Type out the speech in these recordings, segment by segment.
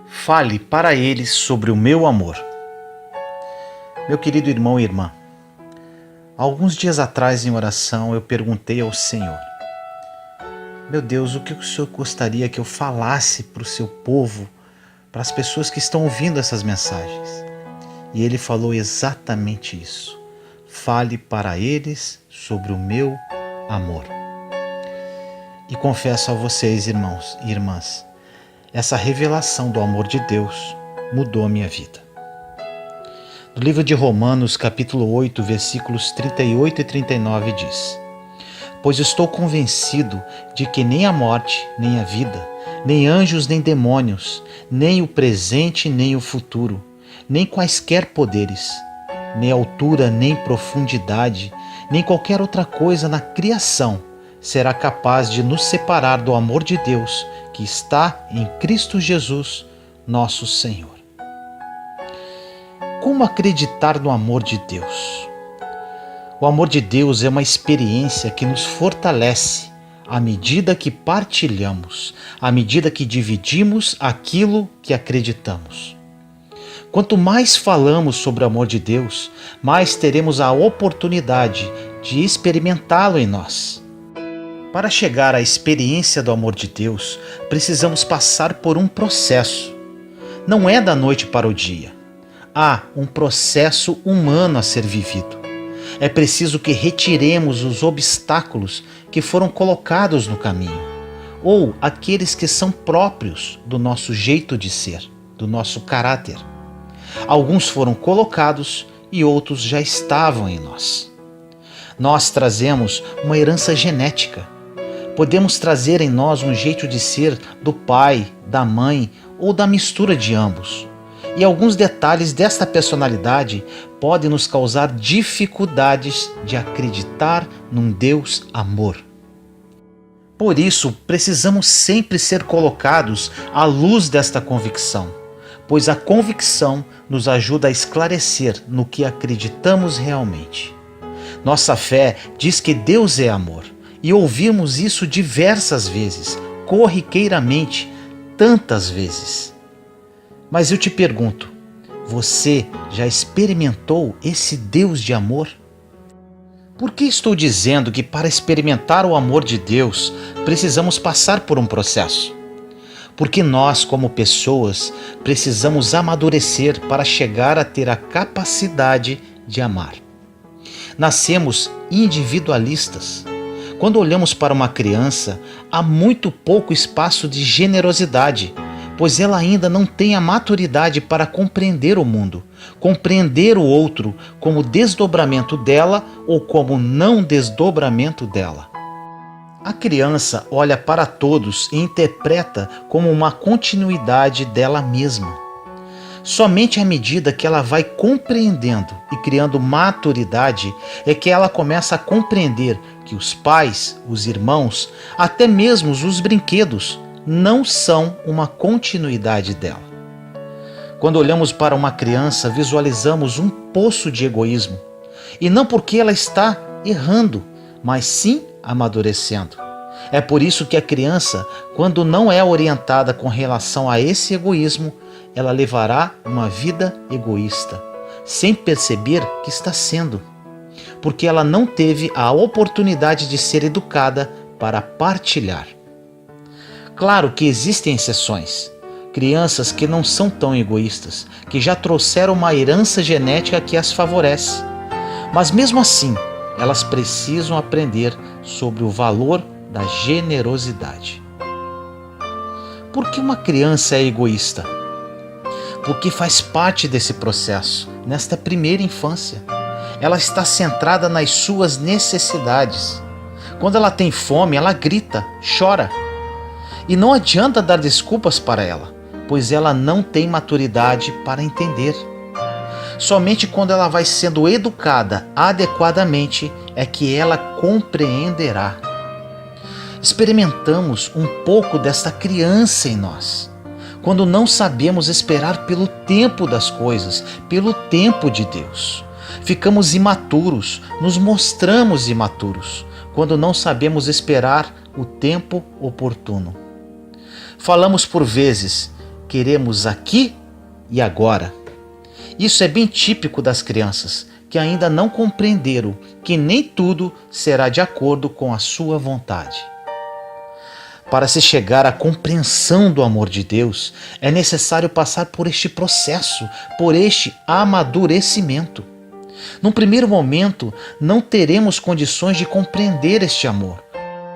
Fale para eles sobre o meu amor. Meu querido irmão e irmã, alguns dias atrás em oração eu perguntei ao Senhor: meu Deus, o que o Senhor gostaria que eu falasse para o seu povo, para as pessoas que estão ouvindo essas mensagens? E Ele falou exatamente isso: fale para eles sobre o meu amor. E confesso a vocês, irmãos e irmãs, essa revelação do amor de Deus mudou a minha vida. No livro de Romanos, capítulo 8, versículos 38 e 39 diz: pois estou convencido de que nem a morte, nem a vida, nem anjos, nem demônios, nem o presente, nem o futuro, nem quaisquer poderes, nem altura, nem profundidade, nem qualquer outra coisa na criação será capaz de nos separar do amor de Deus que está em Cristo Jesus, nosso Senhor. Como acreditar no amor de Deus? O amor de Deus é uma experiência que nos fortalece à medida que partilhamos, à medida que dividimos aquilo que acreditamos. Quanto mais falamos sobre o amor de Deus, mais teremos a oportunidade de experimentá-lo em nós. Para chegar à experiência do amor de Deus, precisamos passar por um processo. Não é da noite para o dia. Há um processo humano a ser vivido. É preciso que retiremos os obstáculos que foram colocados no caminho, ou aqueles que são próprios do nosso jeito de ser, do nosso caráter. Alguns foram colocados e outros já estavam em nós. Nós trazemos uma herança genética. Podemos trazer em nós um jeito de ser do pai, da mãe ou da mistura de ambos. E alguns detalhes desta personalidade podem nos causar dificuldades de acreditar num Deus amor. Por isso, precisamos sempre ser colocados à luz desta convicção, pois a convicção nos ajuda a esclarecer no que acreditamos realmente. Nossa fé diz que Deus é amor, e ouvimos isso diversas vezes, corriqueiramente, tantas vezes. Mas eu te pergunto, você já experimentou esse Deus de amor? Por que estou dizendo que para experimentar o amor de Deus, precisamos passar por um processo? Porque nós, como pessoas, precisamos amadurecer para chegar a ter a capacidade de amar. Nascemos individualistas. Quando olhamos para uma criança, há muito pouco espaço de generosidade, pois ela ainda não tem a maturidade para compreender o mundo, compreender o outro como desdobramento dela ou como não desdobramento dela. A criança olha para todos e interpreta como uma continuidade dela mesma. Somente à medida que ela vai compreendendo e criando maturidade é que ela começa a compreender que os pais, os irmãos, até mesmo os brinquedos não são uma continuidade dela. Quando olhamos para uma criança, visualizamos um poço de egoísmo, e não porque ela está errando, mas sim amadurecendo. É por isso que a criança, quando não é orientada com relação a esse egoísmo, ela levará uma vida egoísta, sem perceber que está sendo, porque ela não teve a oportunidade de ser educada para partilhar. Claro que existem exceções, crianças que não são tão egoístas, que já trouxeram uma herança genética que as favorece, mas mesmo assim, elas precisam aprender sobre o valor da generosidade. Por que uma criança é egoísta? Porque faz parte desse processo, nesta primeira infância. Ela está centrada nas suas necessidades. Quando ela tem fome, ela grita, chora. E não adianta dar desculpas para ela, pois ela não tem maturidade para entender. Somente quando ela vai sendo educada adequadamente é que ela compreenderá. Experimentamos um pouco desta criança em nós, quando não sabemos esperar pelo tempo das coisas, pelo tempo de Deus. Ficamos imaturos, nos mostramos imaturos, quando não sabemos esperar o tempo oportuno. Falamos por vezes, queremos aqui e agora. Isso é bem típico das crianças, que ainda não compreenderam que nem tudo será de acordo com a sua vontade. Para se chegar à compreensão do amor de Deus, é necessário passar por este processo, por este amadurecimento. Num primeiro momento, não teremos condições de compreender este amor,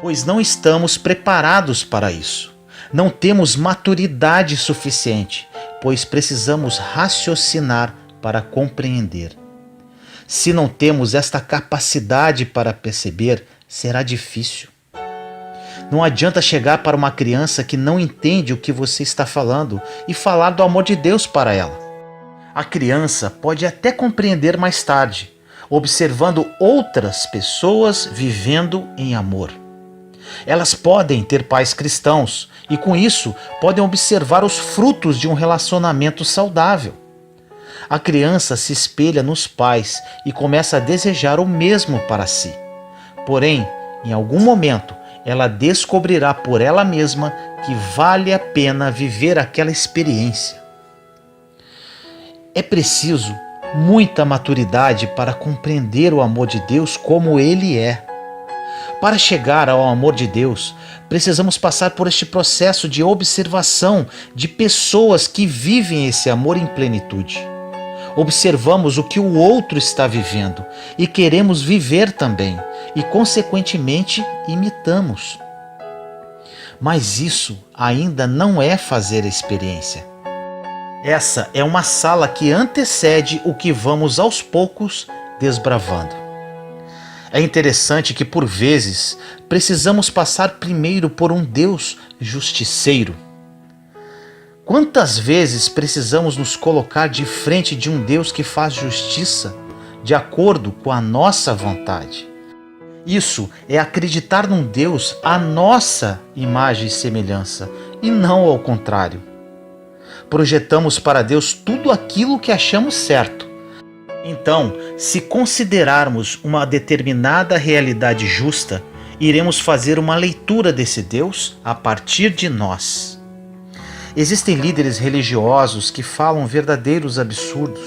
pois não estamos preparados para isso. Não temos maturidade suficiente, pois precisamos raciocinar para compreender. Se não temos esta capacidade para perceber, será difícil. Não adianta chegar para uma criança que não entende o que você está falando e falar do amor de Deus para ela. A criança pode até compreender mais tarde, observando outras pessoas vivendo em amor. Elas podem ter pais cristãos e, com isso, podem observar os frutos de um relacionamento saudável. A criança se espelha nos pais e começa a desejar o mesmo para si. Porém, em algum momento, ela descobrirá por ela mesma que vale a pena viver aquela experiência. É preciso muita maturidade para compreender o amor de Deus como ele é. Para chegar ao amor de Deus, precisamos passar por este processo de observação de pessoas que vivem esse amor em plenitude. Observamos o que o outro está vivendo e queremos viver também, e consequentemente imitamos. Mas isso ainda não é fazer a experiência. Essa é uma sala que antecede o que vamos aos poucos desbravando. É interessante que, por vezes, precisamos passar primeiro por um Deus justiceiro. Quantas vezes precisamos nos colocar de frente de um Deus que faz justiça de acordo com a nossa vontade? Isso é acreditar num Deus à nossa imagem e semelhança, e não ao contrário. Projetamos para Deus tudo aquilo que achamos certo. Então, se considerarmos uma determinada realidade justa, iremos fazer uma leitura desse Deus a partir de nós. Existem líderes religiosos que falam verdadeiros absurdos.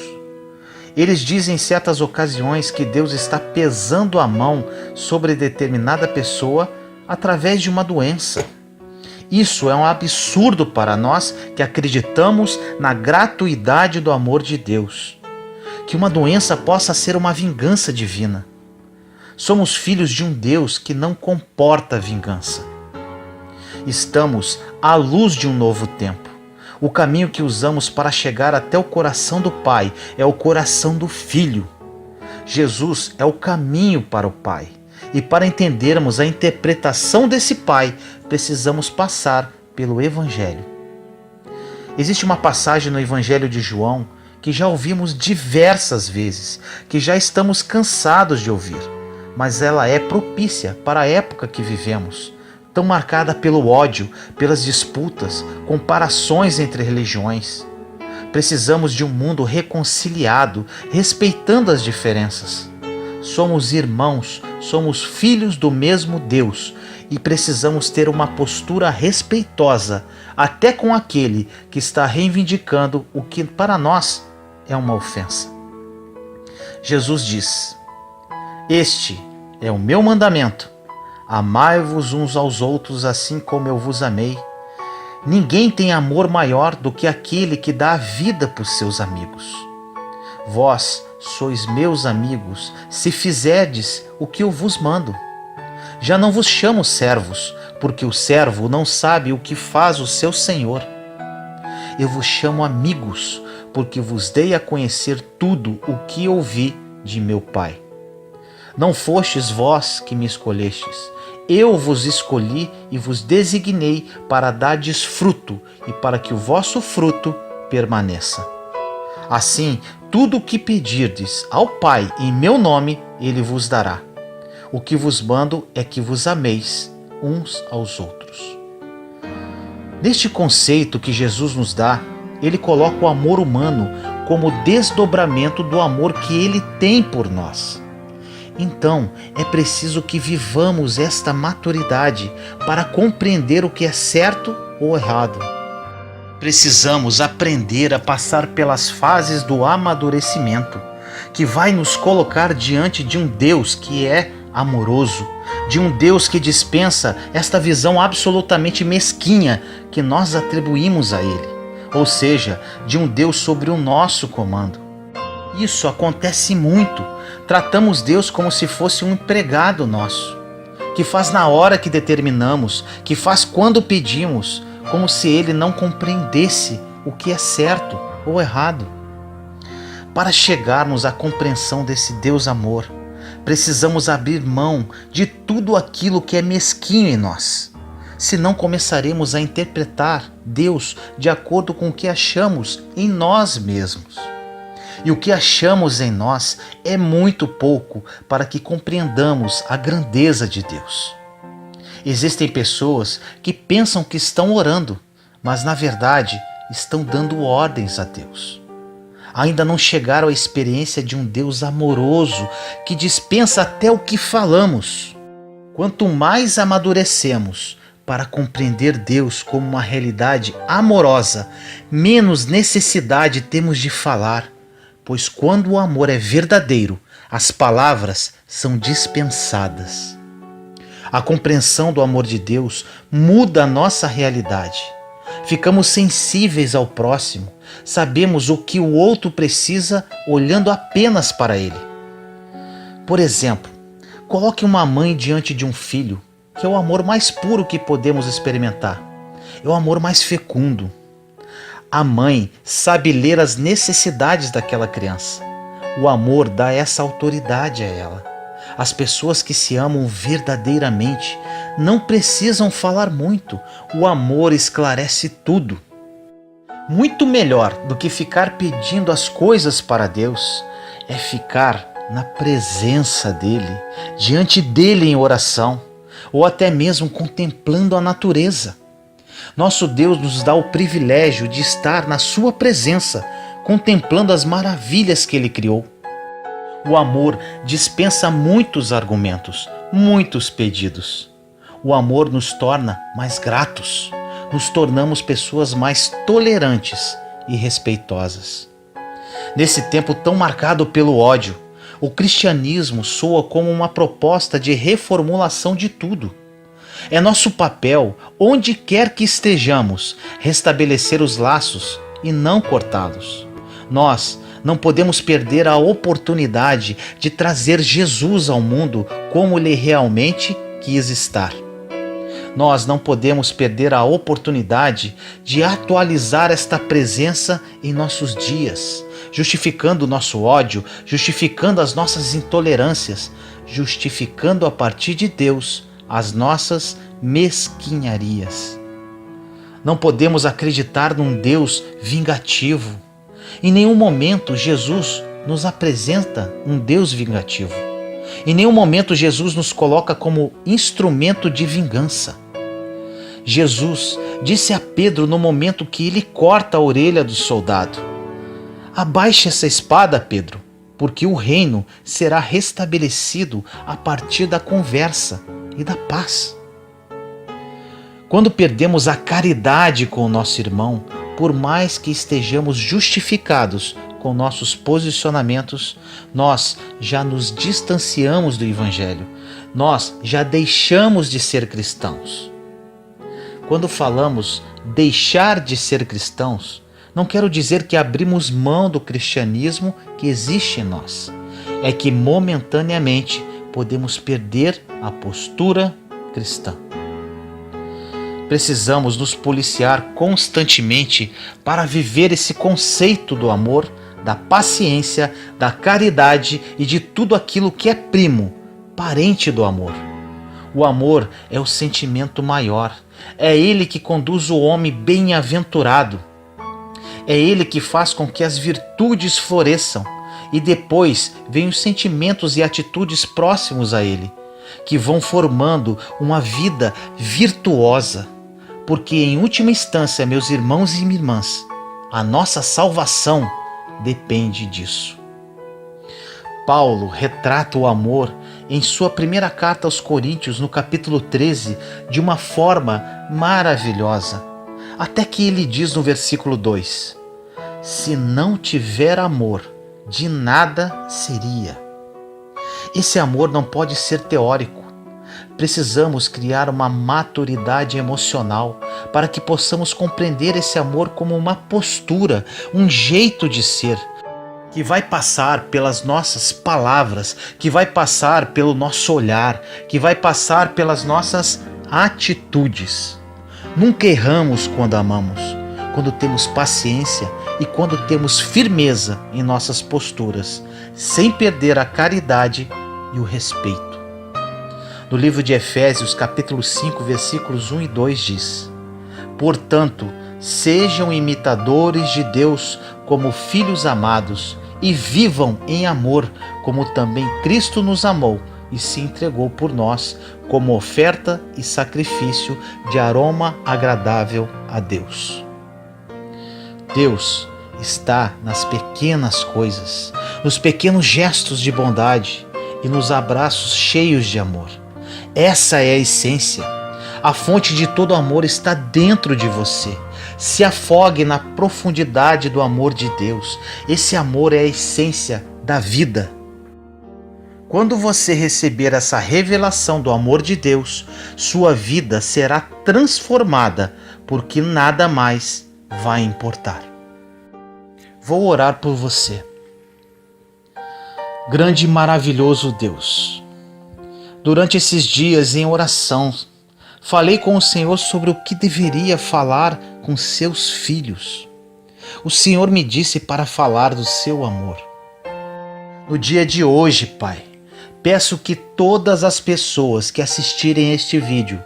Eles dizem em certas ocasiões que Deus está pesando a mão sobre determinada pessoa através de uma doença. Isso é um absurdo para nós que acreditamos na gratuidade do amor de Deus. Que uma doença possa ser uma vingança divina. Somos filhos de um Deus que não comporta vingança. Estamos à luz de um novo tempo. O caminho que usamos para chegar até o coração do Pai é o coração do Filho. Jesus é o caminho para o Pai. E para entendermos a interpretação desse Pai, precisamos passar pelo Evangelho. Existe uma passagem no Evangelho de João que já ouvimos diversas vezes, que já estamos cansados de ouvir, mas ela é propícia para a época que vivemos, tão marcada pelo ódio, pelas disputas, comparações entre religiões. Precisamos de um mundo reconciliado, respeitando as diferenças. Somos irmãos, somos filhos do mesmo Deus e precisamos ter uma postura respeitosa até com aquele que está reivindicando o que para nós é uma ofensa. Jesus diz: "Este é o meu mandamento, amai-vos uns aos outros assim como eu vos amei. Ninguém tem amor maior do que aquele que dá a vida por seus amigos. Vós sois meus amigos, se fizerdes o que eu vos mando. Já não vos chamo servos, porque o servo não sabe o que faz o seu senhor. Eu vos chamo amigos, porque vos dei a conhecer tudo o que ouvi de meu Pai. Não fostes vós que me escolhestes, eu vos escolhi e vos designei para dardes fruto e para que o vosso fruto permaneça. Assim, tudo o que pedirdes ao Pai em meu nome, ele vos dará. O que vos mando é que vos ameis uns aos outros." Neste conceito que Jesus nos dá, ele coloca o amor humano como desdobramento do amor que ele tem por nós. Então, é preciso que vivamos esta maturidade para compreender o que é certo ou errado. Precisamos aprender a passar pelas fases do amadurecimento, que vai nos colocar diante de um Deus que é amoroso, de um Deus que dispensa esta visão absolutamente mesquinha que nós atribuímos a Ele, ou seja, de um Deus sobre o nosso comando. Isso acontece muito. Tratamos Deus como se fosse um empregado nosso, que faz na hora que determinamos, que faz quando pedimos, como se Ele não compreendesse o que é certo ou errado. Para chegarmos à compreensão desse Deus amor, precisamos abrir mão de tudo aquilo que é mesquinho em nós. Senão começaremos a interpretar Deus de acordo com o que achamos em nós mesmos. E o que achamos em nós é muito pouco para que compreendamos a grandeza de Deus. Existem pessoas que pensam que estão orando, mas na verdade estão dando ordens a Deus. Ainda não chegaram à experiência de um Deus amoroso que dispensa até o que falamos. Quanto mais amadurecemos para compreender Deus como uma realidade amorosa, menos necessidade temos de falar, pois quando o amor é verdadeiro, as palavras são dispensadas. A compreensão do amor de Deus muda a nossa realidade. Ficamos sensíveis ao próximo, sabemos o que o outro precisa olhando apenas para ele. Por exemplo, coloque uma mãe diante de um filho, que é o amor mais puro que podemos experimentar. É o amor mais fecundo. A mãe sabe ler as necessidades daquela criança. O amor dá essa autoridade a ela. As pessoas que se amam verdadeiramente não precisam falar muito. O amor esclarece tudo. Muito melhor do que ficar pedindo as coisas para Deus é ficar na presença dEle, diante dEle em oração, ou até mesmo contemplando a natureza. Nosso Deus nos dá o privilégio de estar na sua presença, contemplando as maravilhas que Ele criou. O amor dispensa muitos argumentos, muitos pedidos. O amor nos torna mais gratos, nos tornamos pessoas mais tolerantes e respeitosas. Nesse tempo tão marcado pelo ódio, o cristianismo soa como uma proposta de reformulação de tudo. É nosso papel, onde quer que estejamos, restabelecer os laços e não cortá-los. Nós não podemos perder a oportunidade de trazer Jesus ao mundo como Ele realmente quis estar. Nós não podemos perder a oportunidade de atualizar esta presença em nossos dias, justificando o nosso ódio, justificando as nossas intolerâncias, justificando a partir de Deus as nossas mesquinharias. Não podemos acreditar num Deus vingativo. Em nenhum momento Jesus nos apresenta um Deus vingativo. Em nenhum momento Jesus nos coloca como instrumento de vingança. Jesus disse a Pedro no momento que ele corta a orelha do soldado: abaixe essa espada, Pedro, porque o reino será restabelecido a partir da conversa e da paz. Quando perdemos a caridade com o nosso irmão, por mais que estejamos justificados com nossos posicionamentos, nós já nos distanciamos do Evangelho, nós já deixamos de ser cristãos. Quando falamos deixar de ser cristãos, não quero dizer que abrimos mão do cristianismo que existe em nós. É que momentaneamente podemos perder a postura cristã. Precisamos nos policiar constantemente para viver esse conceito do amor, da paciência, da caridade e de tudo aquilo que é primo, parente do amor. O amor é o sentimento maior. É ele que conduz o homem bem-aventurado. É ele que faz com que as virtudes floresçam e depois vêm os sentimentos e atitudes próximos a ele, que vão formando uma vida virtuosa. Porque em última instância, meus irmãos e minhas irmãs, a nossa salvação depende disso. Paulo retrata o amor em sua primeira carta aos Coríntios, no capítulo 13, de uma forma maravilhosa. Até que ele diz no versículo 2: se não tiver amor, de nada seria. Esse amor não pode ser teórico. Precisamos criar uma maturidade emocional para que possamos compreender esse amor como uma postura, um jeito de ser, que vai passar pelas nossas palavras, que vai passar pelo nosso olhar, que vai passar pelas nossas atitudes. Nunca erramos quando amamos, quando temos paciência e quando temos firmeza em nossas posturas, sem perder a caridade e o respeito. No livro de Efésios, capítulo 5, versículos 1 e 2 diz: portanto, sejam imitadores de Deus como filhos amados e vivam em amor, como também Cristo nos amou e se entregou por nós como oferta e sacrifício de aroma agradável a Deus. Deus está nas pequenas coisas, nos pequenos gestos de bondade e nos abraços cheios de amor. Essa é a essência. A fonte de todo amor está dentro de você. Se afogue na profundidade do amor de Deus. Esse amor é a essência da vida. Quando você receber essa revelação do amor de Deus, sua vida será transformada, porque nada mais vai importar. Vou orar por você. Grande e maravilhoso Deus, durante esses dias em oração, falei com o Senhor sobre o que deveria falar com seus filhos. O Senhor me disse para falar do seu amor. No dia de hoje, Pai, peço que todas as pessoas que assistirem este vídeo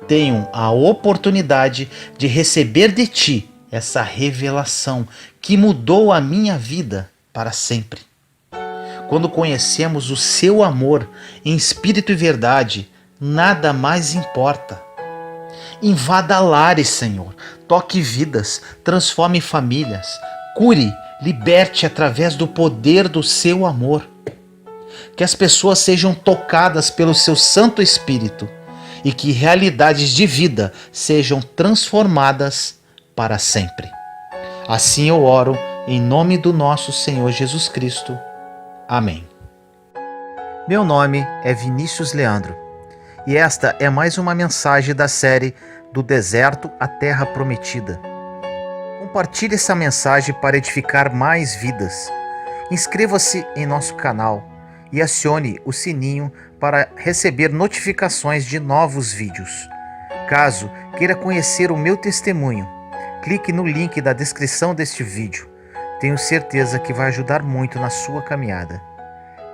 tenham a oportunidade de receber de Ti essa revelação que mudou a minha vida para sempre. Quando conhecemos o seu amor em espírito e verdade, nada mais importa. Invada lares, Senhor, toque vidas, transforme famílias, cure, liberte através do poder do seu amor. Que as pessoas sejam tocadas pelo seu Santo Espírito e que realidades de vida sejam transformadas para sempre. Assim eu oro em nome do nosso Senhor Jesus Cristo. Amém. Meu nome é Vinícius Leandro e esta é mais uma mensagem da série Do Deserto à Terra Prometida. Compartilhe essa mensagem para edificar mais vidas. Inscreva-se em nosso canal e acione o sininho para receber notificações de novos vídeos. Caso queira conhecer o meu testemunho, clique no link da descrição deste vídeo. Tenho certeza que vai ajudar muito na sua caminhada.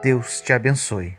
Deus te abençoe.